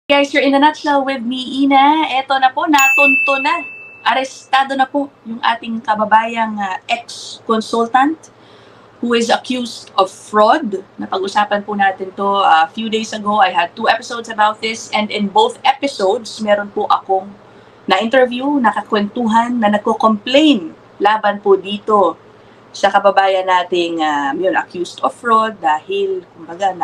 Guys, you're in a nutshell with me, Ina. Eto na po, natunto na. Arestado na po yung ating kababayang ex-consultant who is accused of fraud. Napag-usapan po natin to a few days ago. I had 2 episodes about this, and in both episodes, meron po akong na-interview, nakakwentuhan, na nagko-complain laban po dito sa kababayan nating yun, accused of fraud dahil kumbaga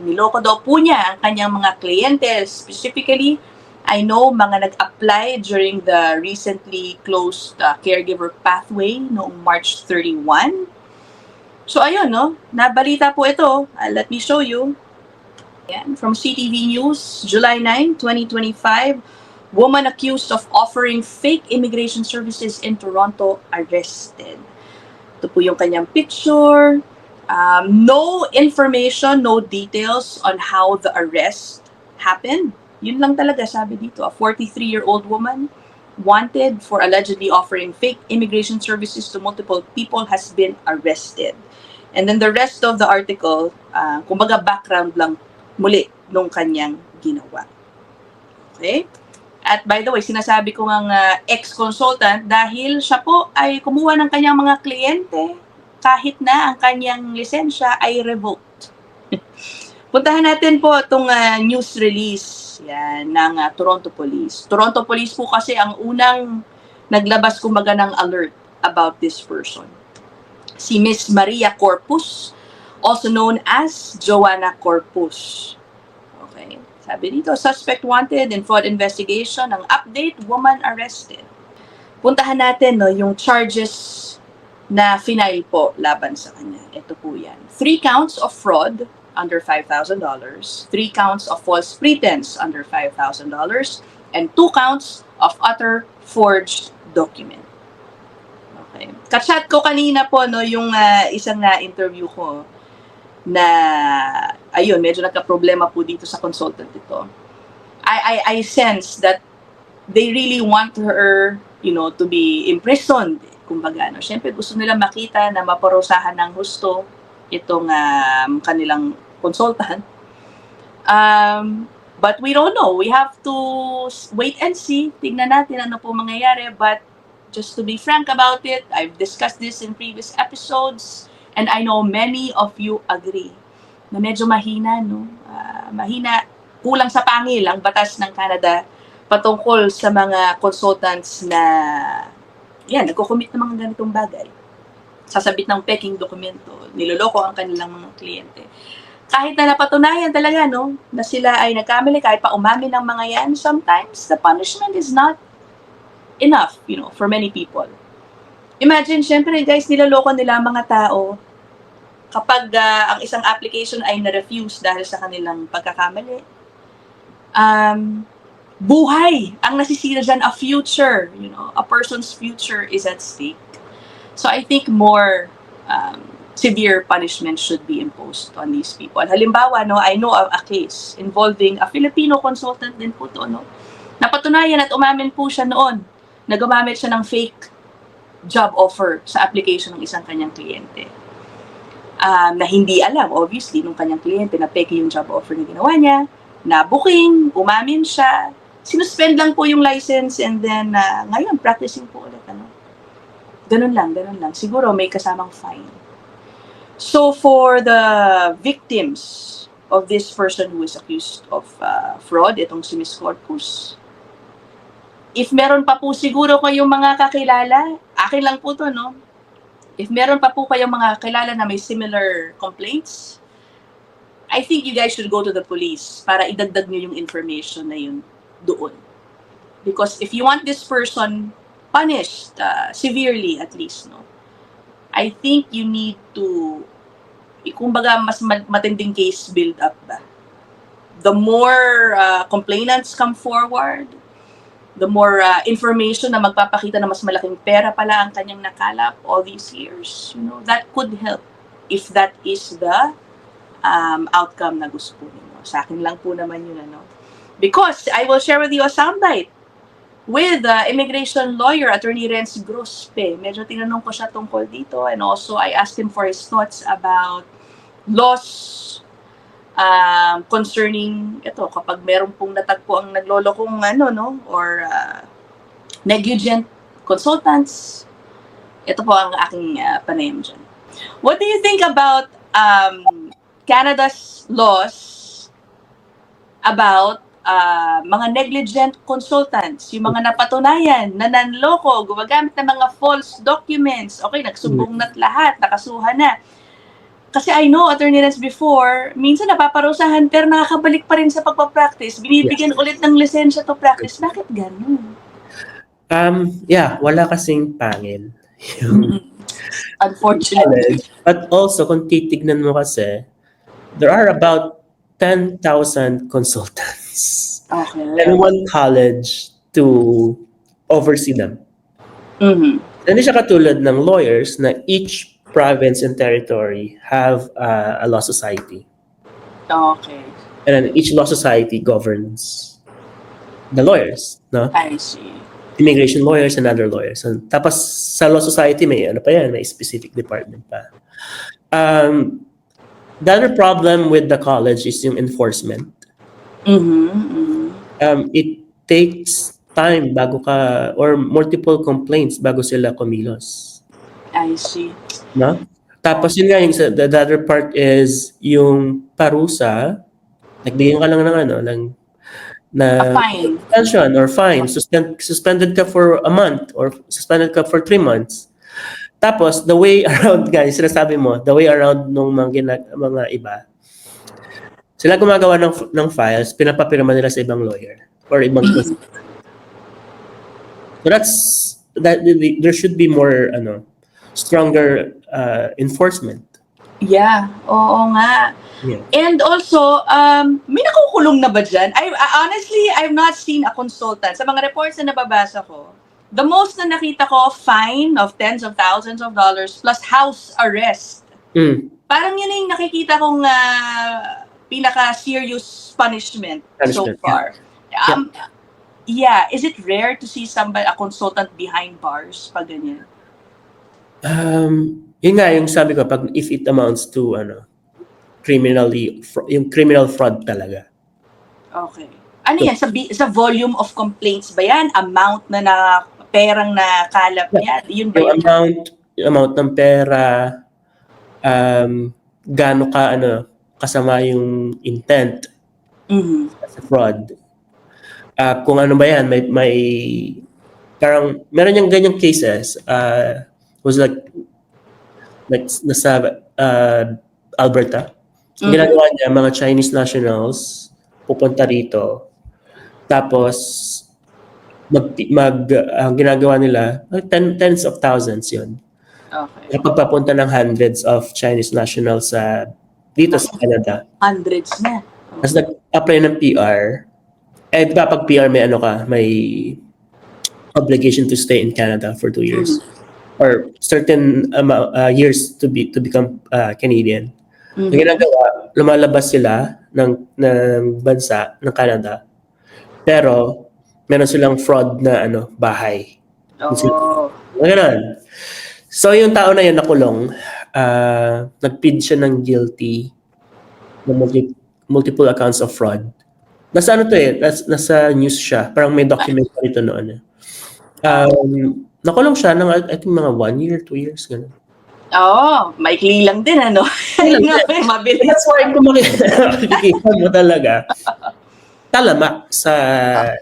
niloko daw po niya ang kanyang mga kliyente. Specifically, I know mga nag-apply during the recently closed caregiver pathway noong March 31. So ayun, no? Nabalita po ito. Let me show you. Yan, from CTV News, July 9, 2025, woman accused of offering fake immigration services in Toronto arrested. Ito po yung kanyang picture. No information, no details on how the arrest happened. Yun lang talaga sabi dito. A 43-year-old woman wanted for allegedly offering fake immigration services to multiple people has been arrested. And then the rest of the article, kumbaga background lang muli nung kanyang ginawa. Okay? At by the way, sinasabi ko ng ex-consultant dahil siya po ay kumuha ng kanyang mga kliyente kahit na ang kanyang lisensya ay revoked. Puntahan natin po itong news release yan, ng Toronto Police. Toronto Police po kasi ang unang naglabas kumbaga ng alert about this person. Si Miss Maria Corpus, also known as Joanna Corpus. Okay. Sabi dito, suspect wanted in fraud investigation. Ang update, woman arrested. Puntahan natin no, yung charges na final po laban sa kanya. Ito po yan. 3 counts of fraud under $5,000, 3 counts of false pretense under $5,000, and 2 counts of utter forged document. Okay. Kachat ko kanina po no, yung isang interview ko na ayun, medyo nagka-problema po dito sa consultant ito. I sense that they really want her, you know, to be imprisoned. Kumbaga, no? Siyempre gusto nila makita na maparusahan ng husto itong kanilang consultant. But we don't know. We have to wait and see. Tingnan natin ano po mangyayari. But just to be frank about it, I've discussed this in previous episodes. And I know many of you agree na medyo mahina, no? Mahina, kulang sa pangil ang batas ng Canada patungkol sa mga consultants na yan, nagko-commit ng mga ganitong bagay. Sasabit ng peking dokumento, niloloko ang kanilang mga kliyente. Kahit na napatunayan talaga, no, na sila ay nagkamali, kahit pa umamin ng mga yan, sometimes the punishment is not enough, you know, for many people. Imagine, syempre guys, niloloko nila mga tao kapag ang isang application ay na-refuse dahil sa kanilang pagkakamali. Buhay ang nasisira dyan, a future, you know, a person's future is at stake. So I think more severe punishment should be imposed on these people. Halimbawa, no, I know a case involving a Filipino consultant din po to, no. Napatunayan at umamin po siya noon na gumamit siya ng fake job offer sa application ng isang kanyang kliyente. Na hindi alam, obviously, nung kanyang kliyente na peke yung job offer na ginawa niya, na booking, umamin siya, sinuspend lang po yung license, and then ngayon, practicing po ulit. Ano? Ganun lang. Siguro may kasamang fine. So for the victims of this person who is accused of fraud, itong si Miss Corpus, if meron pa po siguro kayong mga kakilala, akin lang po to, no? If meron pa po kayong mga kakilala na may similar complaints, I think you guys should go to the police para idagdag nyo yung information na yun doon. Because if you want this person punished severely at least, no? I think you need to, kumbaga mas matinding case build up ba? The more complainants come forward, the more information na magpapakita na mas malaking pera pala ang kanyang nakalap all these years, you know, that could help if that is the outcome na gusto po ninyo. Sa akin lang po naman yun, ano. Because I will share with you a soundbite with immigration lawyer, Attorney Renz Grospe. Medyo tinanong ko siya tungkol dito, and also I asked him for his thoughts about laws concerning ito, kapag meron pong natagpo ang naglolokong or negligent consultants. Ito po ang aking panayam dyan. What do you think about Canada's laws about mga negligent consultants, yung mga napatunayan na nanloko, gumagamit ng mga false documents, okay, nagsumbong na't lahat, nakasuhan na. Kasi I know, Attorney Renz, before, minsan napaparusahan pero nakakabalik pa rin sa pagpapractice. Binibigyan ulit ng lisensya to practice. Bakit ganun? Wala kasing pangil. Unfortunately. But also, kung titignan mo kasi, there are about 10,000 consultants. Okay. And one college to oversee them. Mm-hmm. Hindi siya katulad ng lawyers na each province and territory have a law society. Okay. And then each law society governs the lawyers, no? I see. Immigration lawyers and other lawyers. And tapos sa law society may may specific department pa. The other problem with the college is yung enforcement. It takes time bago ka, or multiple complaints bago sila kumilos. I see. No? Tapos yun nga, the other part is yung parusa, nagbigyan ka lang ng A fine. Suspension or fine. Suspended ka for a month or suspended ka for 3 months. Tapos, the way around, guys, sinasabi mo, the way around nung mga iba, sila gumagawa ng files, pinapapirma nila sa ibang lawyer or ibang So there should be more stronger enforcement. Yeah, oo nga. Yeah. And also, may nakukulong na ba dyan? Honestly, I've not seen a consultant. Sa mga reports na nababasa ko, the most na nakita ko, fine of tens of thousands of dollars plus house arrest. Parang yun yung nakikita kong pinaka-serious punishment so far. Is it rare to see a consultant behind bars pag ganyan? Yun nga, yung sabi ko, if it amounts to yung criminal fraud talaga. Okay. Ano yan? Sa volume of complaints ba yan? Amount na perang na kalap niya? Yun ba yung amount ng pera, gaano ka kasama yung intent sa fraud. Kung ano ba yan, may parang meron yung ganyang cases. Was like nasa Alberta. Ginagawa niya, mga Chinese nationals pupunta rito. Tapos ginagawa nila tens of thousands yun. Okay. Kapag papunta ng hundreds of Chinese nationals dito sa Canada. Hundreds na. Tapos nag-apply ng PR. Diba pag PR may may obligation to stay in Canada for 2 years. Or certain years to become Canadian. Ang ginagawa, lumalabas sila ng bansa, ng Canada. Pero meron silang fraud na bahay. Ganun. So yung tao na yun nakulong, nag-plead siya ng guilty ng multiple accounts of fraud. Nasa nasa news siya. Parang may documentary ito noon. Nakulong siya ng I think mga 1 year, 2 years, gano'n. Maikli lang din, Mabilis. That's why kung makikita mo talaga, talamak sa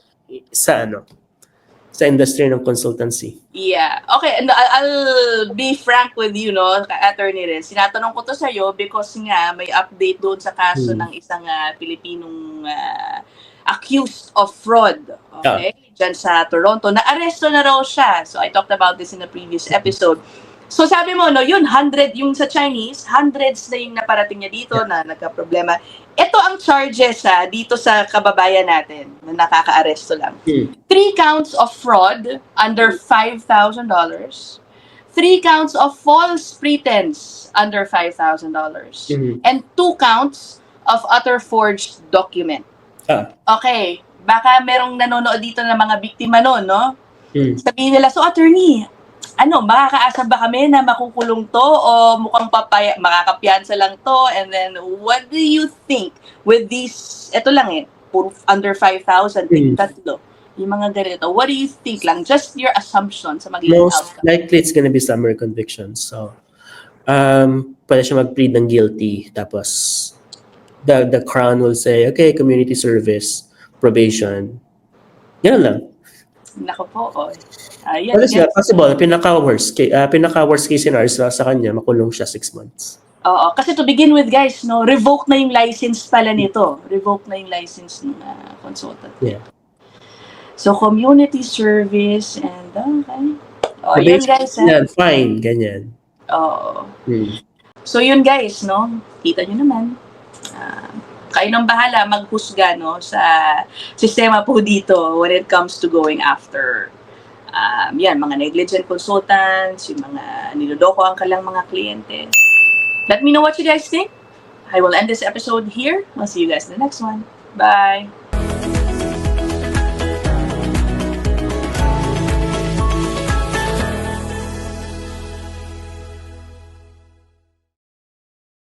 industry ng consultancy. Yeah. Okay, and I'll be frank with you, Attorney Renz. Sinatanong ko to sa'yo because nga may update doon sa kaso ng isang Pilipinong accused of fraud. Okay? Diyan sa Toronto. Na-aresto na raw siya. So I talked about this in a previous episode. So sabi mo, yun, 100 yung sa Chinese, hundreds na yung naparating niya dito na nagka-problema. Ito ang charges dito sa kababayan natin na nakaka-aresto lang. 3 counts of fraud under $5,000. 3 counts of false pretense under $5,000. And 2 counts of utter forged document. Okay. Baka merong nanonood dito ng mga biktima noon, no? Sabihin nila, so attorney, makakaasa ba kami na makukulong to o mukhang makakapiyansa lang to? And then, what do you think with these, eto lang puro under 5,000, tatlo. Yung mga ganito, what do you think lang? Just your assumption sa magiging Most outcome. likely it's gonna be summary convictions. So, pwede siya mag-plead ng guilty. Tapos, the Crown will say, okay, community service, probation. Yan lang. Nako po, Ayan, Well, yeah, possible. Pinaka-worst case scenario sa kanya, makulong siya 6 months. Oo, kasi to begin with, guys, no, revoke na yung license pala nito. Revoke na yung license ng consultant. Yeah. So, community service and, okay. Yun, guys, Yan, fine, ganyan. Oo. So, yun, guys, no, kita nyo naman. Kayo nang bahala maghusga, no, sa sistema po dito when it comes to going after mga negligent consultants, yung mga niloloko ang kalang mga kliyente. Let me know what you guys think. I will end this episode here. I'll see you guys in the next one. Bye!